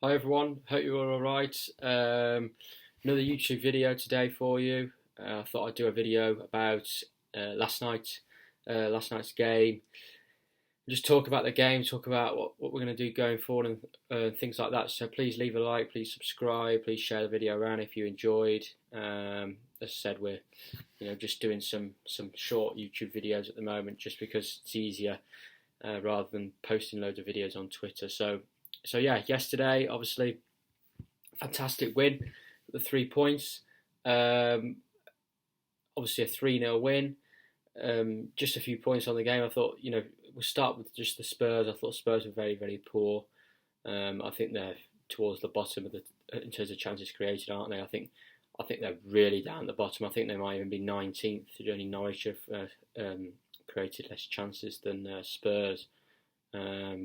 Hi everyone, hope you're all right. Another YouTube video today for you. I thought I'd do a video about last night's game. Just talk about the game, talk about what we're going to do going forward and things like that. So please leave a like, please subscribe, please share the video around if you enjoyed. As I said, we're just doing some short YouTube videos at the moment, just because it's easier rather than posting loads of videos on Twitter. So yeah, yesterday, obviously, fantastic win, the 3 points. Obviously a 3-0 win. Just a few points on the game. I thought, we'll start with just the Spurs. I thought Spurs were very, very poor. I think they're towards the bottom of in terms of chances created, aren't they? I think they're really down at the bottom. I think they might even be 19th. Only Norwich have created less chances than Spurs.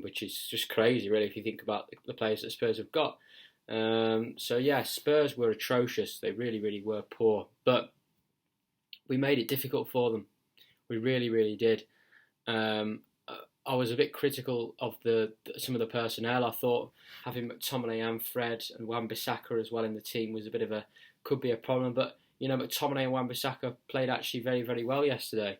Which is just crazy, really, if you think about the players that Spurs have got. So yeah, Spurs were atrocious. They really, really were poor. But we made it difficult for them. We really, really did. I was a bit critical of some of the personnel. I thought having McTominay and Fred and Wan-Bissaka as well in the team was could be a problem. But McTominay and Wan-Bissaka played actually very, very well yesterday.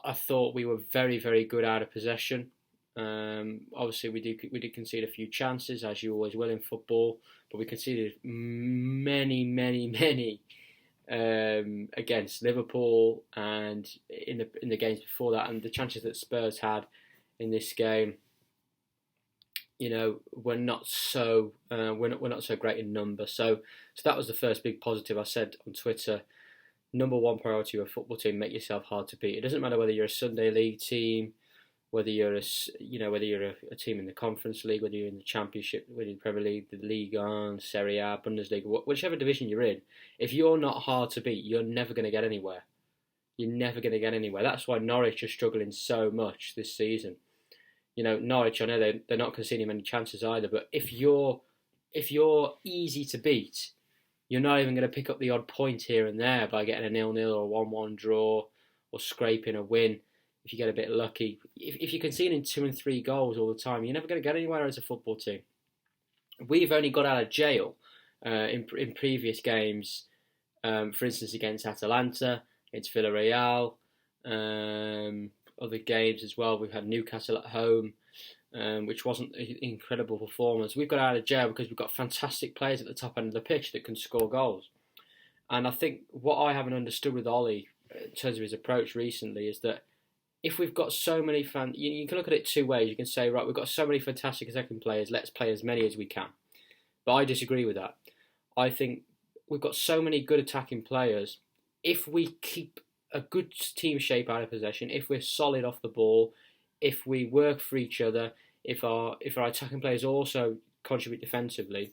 I thought we were very, very good out of possession. Obviously, we did concede a few chances, as you always will in football, but we conceded many, many, many against Liverpool and in the games before that, and the chances that Spurs had in this game, were not so we're not so great in number. So that was the first big positive. I said on Twitter, number one priority of a football team: make yourself hard to beat. It doesn't matter whether you're a Sunday League team, whether you're a team in the Conference League, whether you're in the Championship, whether you're in the Premier League, the Ligue 1, Serie A, Bundesliga, whichever division you're in. If you're not hard to beat, you're never going to get anywhere. You're never going to get anywhere. That's why Norwich are struggling so much this season. Norwich, I know they're not conceding many chances either, but if you're easy to beat, you're not even going to pick up the odd point here and there by getting a 0-0 or a 1-1 draw or scraping a win if you get a bit lucky. If you're conceding 2 and 3 goals all the time, you're never going to get anywhere as a football team. We've only got out of jail in previous games, for instance, against Atalanta, against Villarreal, other games as well. We've had Newcastle at home, which wasn't an incredible performance. We've got out of jail because we've got fantastic players at the top end of the pitch that can score goals. And I think what I haven't understood with Ollie in terms of his approach recently is that if we've got so many you can look at it two ways. You can say, right, we've got so many fantastic attacking players, let's play as many as we can. But I disagree with that. I think we've got so many good attacking players. If we keep a good team shape out of possession, if we're solid off the ball, if we work for each other, if our attacking players also contribute defensively,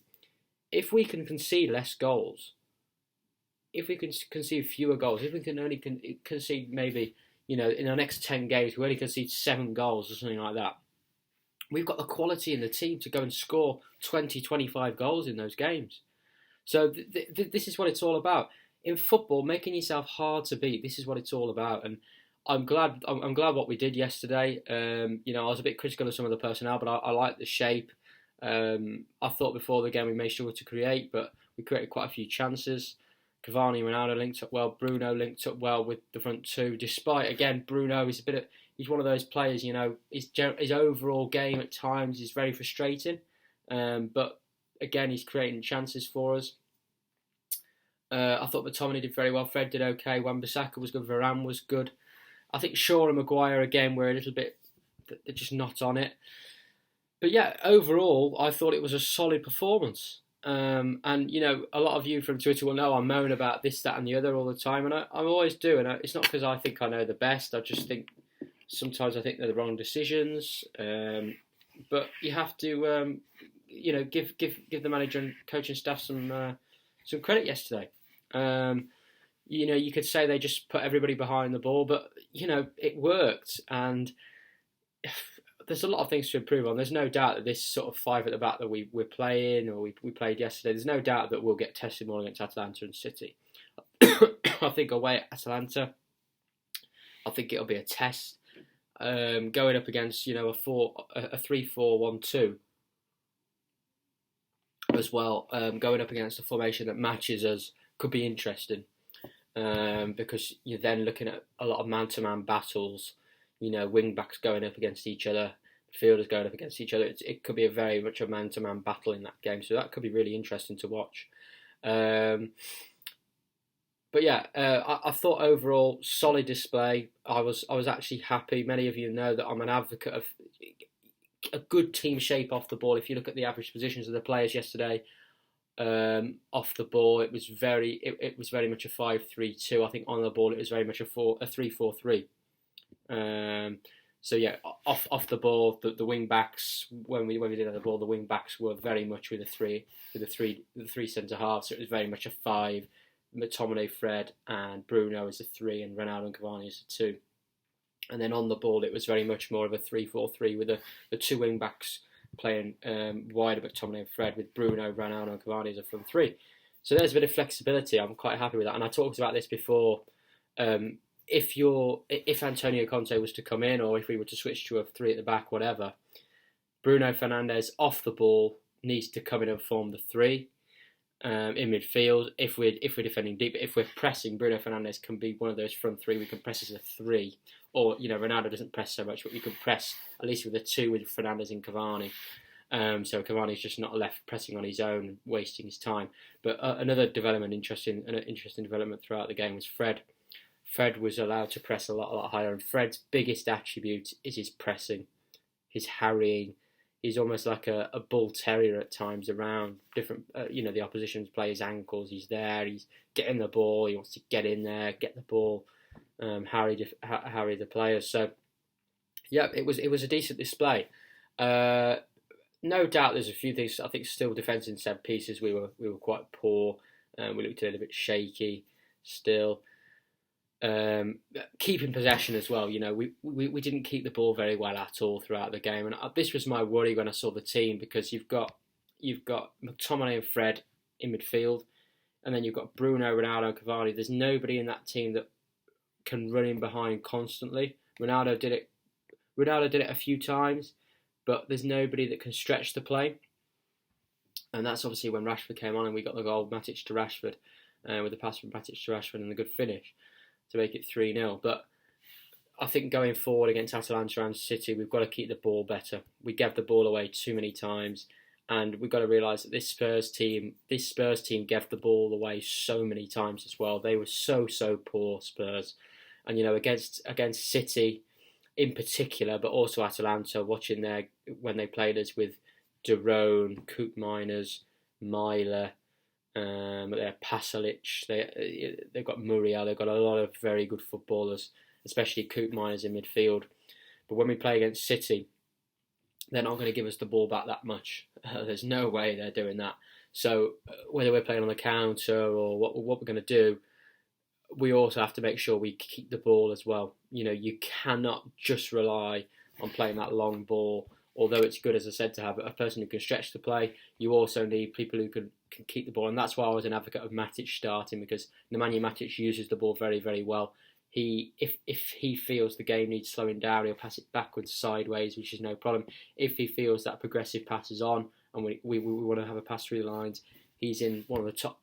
if we can concede less goals, if we can concede fewer goals, if we can only concede maybe, in our next 10 games, we only concede 7 goals or something like that, we've got the quality in the team to go and score 20, 25 goals in those games. So this is what it's all about. In football, making yourself hard to beat, this is what it's all about. And I'm glad what we did yesterday. I was a bit critical of some of the personnel, but I like the shape. I thought before the game we may struggle to create, but we created quite a few chances. Cavani and Ronaldo linked up well. Bruno linked up well with the front two. Despite, again, Bruno is he's one of those players, his overall game at times is very frustrating. But again, he's creating chances for us. I thought McTominay did very well. Fred did okay. Wan-Bissaka was good. Varane was good. I think Shaw and Maguire, again, were a little bit, they're just not on it. But yeah, overall, I thought it was a solid performance. And, a lot of you from Twitter will know I moan about this, that and the other all the time. And I always do. And it's not because I think I know the best. I just think sometimes I think they're the wrong decisions. But you have to, give the manager and coaching staff some credit yesterday. You could say they just put everybody behind the ball, but, it worked. And there's a lot of things to improve on. There's no doubt that this sort of 5 at the back that we're playing, or we played yesterday, there's no doubt that we'll get tested more against Atalanta and City. I think away at Atalanta, I think it'll be a test. going up against a 3-4-1-2 as well. Going up against a formation that matches us could be interesting, because you're then looking at a lot of man-to-man battles. Wing backs going up against each other, fielders going up against each other. It could be very much a man-to-man battle in that game, so that could be really interesting to watch. But yeah, I thought overall solid display. I was actually happy. Many of you know that I'm an advocate of a good team shape off the ball. If you look at the average positions of the players yesterday, off the ball, it was very much a 5-3-2. I think on the ball it was very much a 3-4-3. So yeah, off the ball, the wing backs when we did have the ball, the wing backs were very much with the three centre halves. So it was very much a 5. McTominay, Fred, and Bruno as a 3, and Ronaldo and Cavani as a 2. And then on the ball, it was very much more of a 3-4-3 with the 2 wing backs playing wide of McTominay and Fred, with Bruno, Ronaldo, and Cavani as a front 3. So there's a bit of flexibility. I'm quite happy with that. And I talked about this before. If Antonio Conte was to come in, or if we were to switch to a 3 at the back, whatever, Bruno Fernandes off the ball needs to come in and form the 3. In midfield, if we're defending deep, if we're pressing, Bruno Fernandes can be one of those front 3. We can press as a 3, or Ronaldo doesn't press so much, but we can press at least with a 2 with Fernandes and Cavani. So Cavani's just not left pressing on his own, wasting his time. But another interesting development throughout the game was Fred. Fred was allowed to press a lot higher, and Fred's biggest attribute is his pressing, his harrying. He's almost like a bull terrier at times around different, the opposition's players' ankles. He's there, he's getting the ball, he wants to get in there, get the ball, harry the players. So, yeah, it was a decent display. No doubt there's a few things. I think still defence in set pieces we were quite poor. We looked a little bit shaky still. Keeping possession as well, we didn't keep the ball very well at all throughout the game, and this was my worry when I saw the team, because you've got McTominay and Fred in midfield, and then you've got Bruno, Ronaldo, and Cavani. There's nobody in that team that can run in behind constantly. Ronaldo did it a few times, but there's nobody that can stretch the play, and that's obviously when Rashford came on and we got the goal, Matic to Rashford, with the pass from Matic to Rashford and the good finish to make it 3-0. But I think going forward against Atalanta and City, we've got to keep the ball better. We gave the ball away too many times, and we've got to realise that this Spurs team gave the ball away so many times as well. They were so poor, Spurs. And against City in particular, but also Atalanta, watching when they played us with De Roon, Koopmeiners, Myler, they have Pasalic, they've got Muriel, they've got a lot of very good footballers, especially Koopmeiners in midfield. But when we play against City, they're not going to give us the ball back that much. There's no way they're doing that. So whether we're playing on the counter or what we're going to do, we also have to make sure we keep the ball as well. You cannot just rely on playing that long ball. Although it's good, as I said, to have a person who can stretch the play, you also need people who can keep the ball. And that's why I was an advocate of Matic starting, because Nemanja Matic uses the ball very, very well. If he feels the game needs slowing down, he'll pass it backwards, sideways, which is no problem. If he feels that progressive pass is on and we want to have a pass through the lines, he's one of the top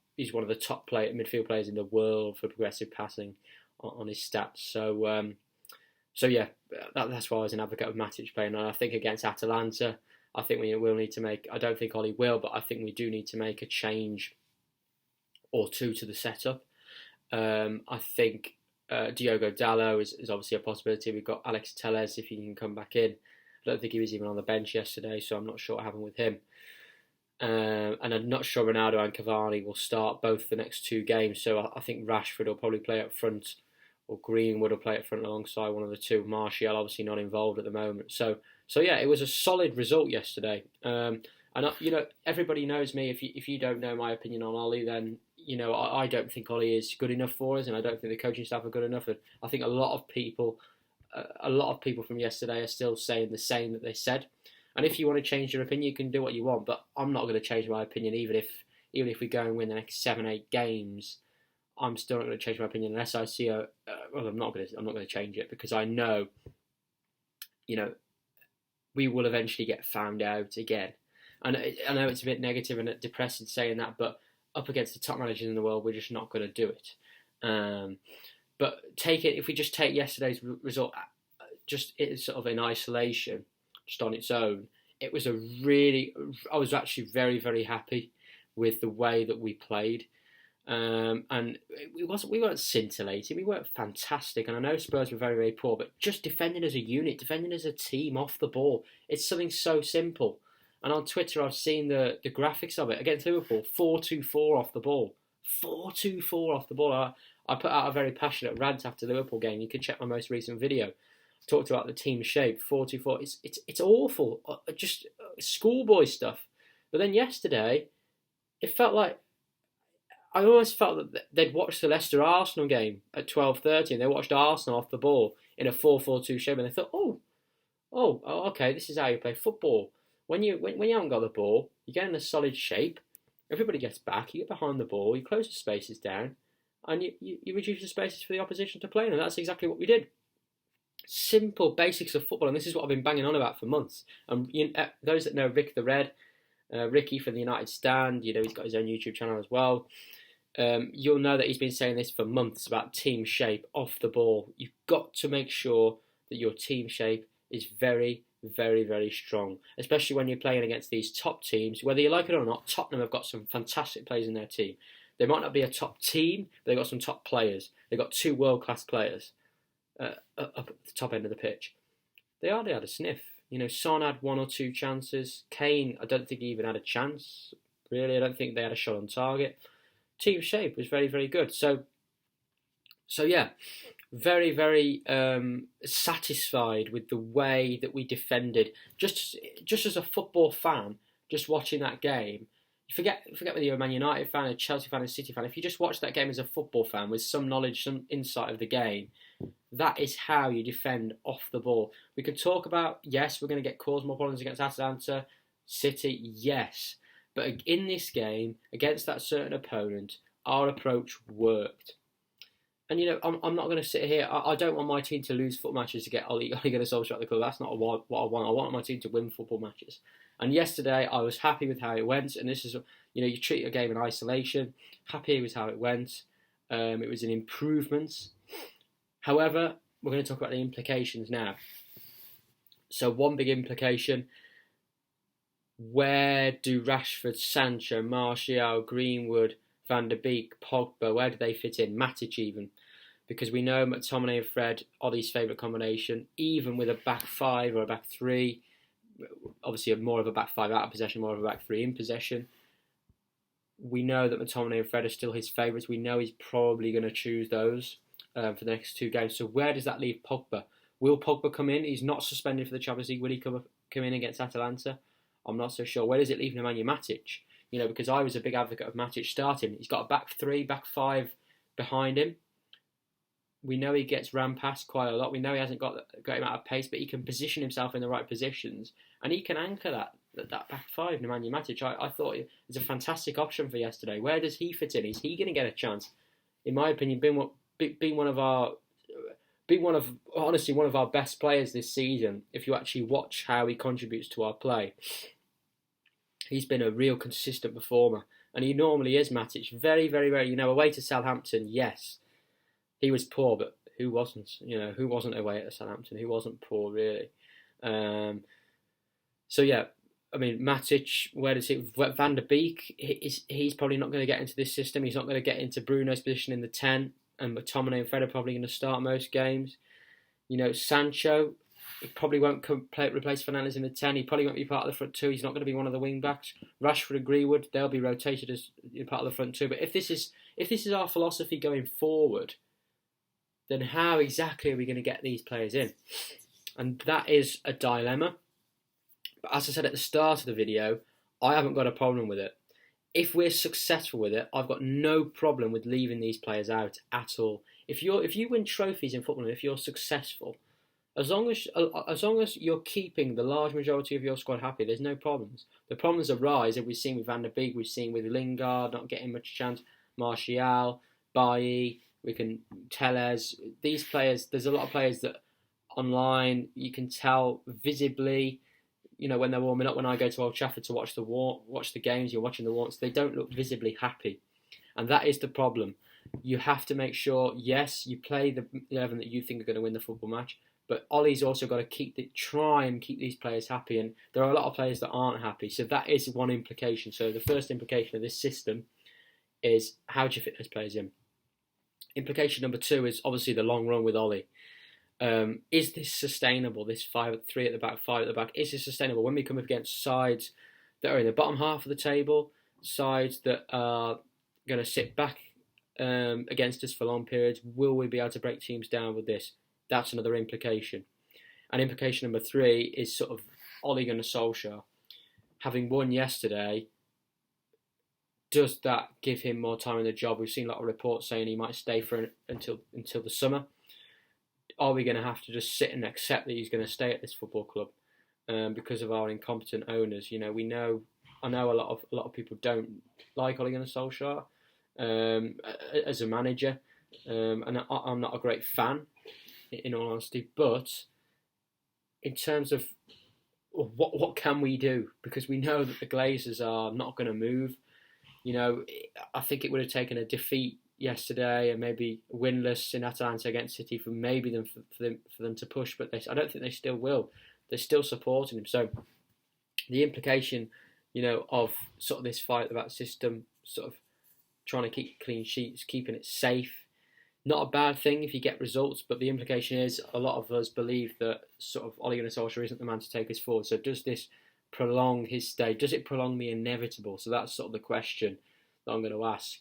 midfield players in the world for progressive passing on his stats. So yeah, that's why I was an advocate of Matic playing. And I think against Atalanta, I think we will need to make, I don't think Ollie will, but I think we do need to make a change or two to the setup. I think Diogo Dalot is obviously a possibility. We've got Alex Telles if he can come back in. I don't think he was even on the bench yesterday, so I'm not sure what happened with him. And I'm not sure Ronaldo and Cavani will start both the next two games, so I think Rashford will probably play up front, or Greenwood will play up front alongside one of the two. Martial obviously not involved at the moment. So yeah, it was a solid result yesterday. And everybody knows me. If you don't know my opinion on Ollie, then I don't think Ollie is good enough for us, and I don't think the coaching staff are good enough. And I think a lot of people from yesterday are still saying the same that they said. And if you want to change your opinion, you can do what you want. But I'm not going to change my opinion, even if we go and win the next 7-8 games. I'm still not going to change my opinion unless I see I'm not going to change it, because I know you know, we will eventually get found out again. And I know it's a bit negative and depressing saying that, but up against the top managers in the world, we're just not going to do it. But if we just take yesterday's result, just sort of in isolation, just on its own, I was actually very, very happy with the way that we played. And we weren't scintillating, we weren't fantastic, and I know Spurs were very, very poor, but just defending as a unit, defending as a team off the ball, it's something so simple. And on Twitter I've seen the graphics of it against Liverpool, 4-2-4 off the ball. 4-2-4 off the ball. I put out a very passionate rant after the Liverpool game. You can check my most recent video. I talked about the team shape, 4-2-4. It's awful, just schoolboy stuff. But then yesterday, it felt like I almost felt that they'd watched the Leicester-Arsenal game at 12:30 and they watched Arsenal off the ball in a 4-4-2 shape and they thought, oh, okay, this is how you play football. When you haven't got the ball, you get in a solid shape, everybody gets back, you get behind the ball, you close the spaces down, and you reduce the spaces for the opposition to play in, and that's exactly what we did. Simple basics of football, and this is what I've been banging on about for months. And those that know Rick the Red, Ricky from the United Stand, he's got his own YouTube channel as well. You'll know that he's been saying this for months about team shape off the ball. You've got to make sure that your team shape is very, very, very strong, especially when you're playing against these top teams. Whether you like it or not, Tottenham have got some fantastic players in their team. They might not be a top team, but they've got some top players. They've got 2 world-class players up at the top end of the pitch. They had a sniff. Son had 1 or 2 chances. Kane, I don't think he even had a chance, really. I don't think they had a shot on target. Team shape was very, very good. So yeah, very, very satisfied with the way that we defended. Just as a football fan, just watching that game, you forget whether you're a Man United fan, a Chelsea fan, a City fan. If you just watch that game as a football fan with some knowledge, some insight of the game, that is how you defend off the ball. We could talk about, yes, we're going to cause more problems against Atalanta, City, yes. But in this game, against that certain opponent, our approach worked. And, I'm not going to sit here. I don't want my team to lose football matches to get Ole Gunnar Solskjaer at the club. That's not what I want. I want my team to win football matches. And yesterday, I was happy with how it went. And this is, you treat a game in isolation. Happy with how it went. It was an improvement. However, we're going to talk about the implications now. So one big implication: where do Rashford, Sancho, Martial, Greenwood, Van der Beek, Pogba, where do they fit in? Matic even. Because we know McTominay and Fred, Ollie's favourite combination, even with a back 5 or a back 3, obviously more of a back 5 out of possession, more of a back 3 in possession. We know that McTominay and Fred are still his favourites. We know he's probably going to choose those for the next 2 games. So where does that leave Pogba? Will Pogba come in? He's not suspended for the Champions League. Will he come in against Atalanta? I'm not so sure. Where does it leave Nemanja Matic? Because I was a big advocate of Matic starting. He's got a back 3, back 5 behind him. We know he gets ran past quite a lot. We know he hasn't got a great amount of pace, but he can position himself in the right positions, and he can anchor that back 5, Nemanja Matic. I thought it was a fantastic option for yesterday. Where does he fit in? Is he going to get a chance? In my opinion, being one of our best players this season, if you actually watch how he contributes to our play. He's been a real consistent performer, and he normally is, Matic. Very, very, very, away to Southampton, yes. He was poor, but who wasn't? Who wasn't away at Southampton? Who wasn't poor, really? So, yeah, Matic, where does he... Van der Beek, he's probably not going to get into this system. He's not going to get into Bruno's position in the 10, and McTominay and Fred are probably going to start most games. Sancho... He probably won't replace Fernandes in the 10. He probably won't be part of the front 2. He's not going to be one of the wing backs. Rashford and Greenwood, they'll be rotated as part of the front 2. But if this is our philosophy going forward, then how exactly are we going to get these players in? And that is a dilemma. But as I said at the start of the video, I haven't got a problem with it. If we're successful with it, I've got no problem with leaving these players out at all. If you win trophies in football, and if you're successful, as long as you're keeping the large majority of your squad happy, there's no problems. The problems arise, as we've seen with Van der Beek, we've seen with Lingard not getting much chance, Martial, Bailly, Tellez. These players, there's a lot of players that online. You can tell visibly, when they're warming up. When I go to Old Trafford to watch the games, you're watching the warmth. They don't look visibly happy, and that is the problem. You have to make sure, yes, you play the 11 that you think are going to win the football match, but Ollie's also got to try and keep these players happy, and there are a lot of players that aren't happy. So that is one implication. So the first implication of this system is, how do you fit those players in? Implication number 2 is obviously the long run with Ollie. Is this sustainable? This 3 at the back, 5 at the back. Is this sustainable when we come up against sides that are in the bottom half of the table, sides that are going to sit back against us for long periods? Will we be able to break teams down with this? That's another implication. And implication number 3 is sort of Ole Gunnar Solskjaer. Having won yesterday, does that give him more time in the job? We've seen a lot of reports saying he might stay until the summer. Are we going to have to just sit and accept that he's going to stay at this football club because of our incompetent owners? I know a lot of people don't like Ole Gunnar Solskjaer as a manager, and I'm not a great fan, in all honesty. But in terms of what can we do, because we know that the Glazers are not going to move. I think it would have taken a defeat yesterday and maybe winless in Atalanta against City for them to push, but I don't think they still will. They're still supporting him. So the implication, of sort of this fight about system, sort of trying to keep clean sheets, keeping it safe, not a bad thing if you get results, but the implication is a lot of us believe that sort of Ole Gunnar Solskjaer isn't the man to take us forward. So does this prolong his stay? Does it prolong the inevitable? So that's sort of the question that I'm going to ask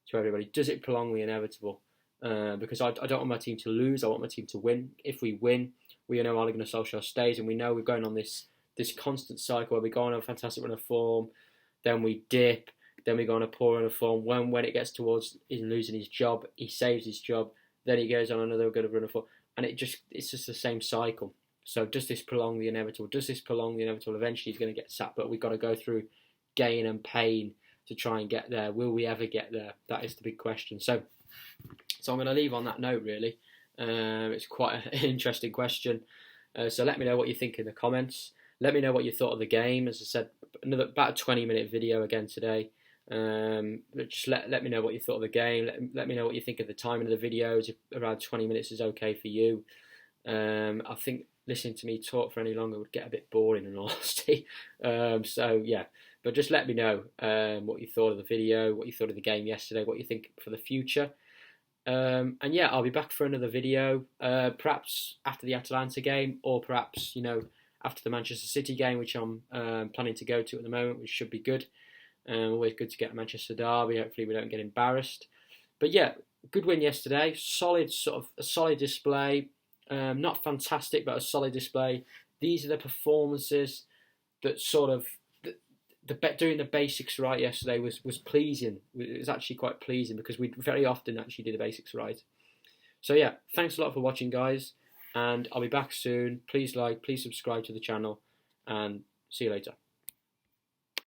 to everybody. Does it prolong the inevitable? Because I don't want my team to lose. I want my team to win. If we win, we know Ole Gunnar Solskjaer stays, and we know we're going on this constant cycle where we go on a fantastic run of form, then we dip, then we go on a poor run of form. When it gets towards him losing his job, he saves his job, then he goes on another good run of form, and it's just the same cycle. So does this prolong the inevitable? Does this prolong the inevitable? Eventually he's going to get sacked, but we've got to go through gain and pain to try and get there. Will we ever get there? That is the big question. So I'm going to leave on that note, really. It's quite an interesting question. So let me know what you think in the comments. Let me know what you thought of the game. As I said, about a 20-minute video again today. But just let me know what you thought of the game. Let me know what you think of the timing of the videos. If around 20 minutes is okay for you. I think listening to me talk for any longer would get a bit boring, in all honesty. So yeah, but just let me know what you thought of the video, what you thought of the game yesterday, what you think for the future. And yeah, I'll be back for another video, perhaps after the Atalanta game, or perhaps after the Manchester City game, which I'm planning to go to at the moment, which should be good. Always good to get a Manchester derby. Hopefully we don't get embarrassed. But yeah, good win yesterday. Solid display. Not fantastic, but a solid display. These are the performances that sort of doing the basics right yesterday was pleasing. It was actually quite pleasing because we very often actually do the basics right. So yeah, thanks a lot for watching, guys, and I'll be back soon. Please like, please subscribe to the channel, and see you later.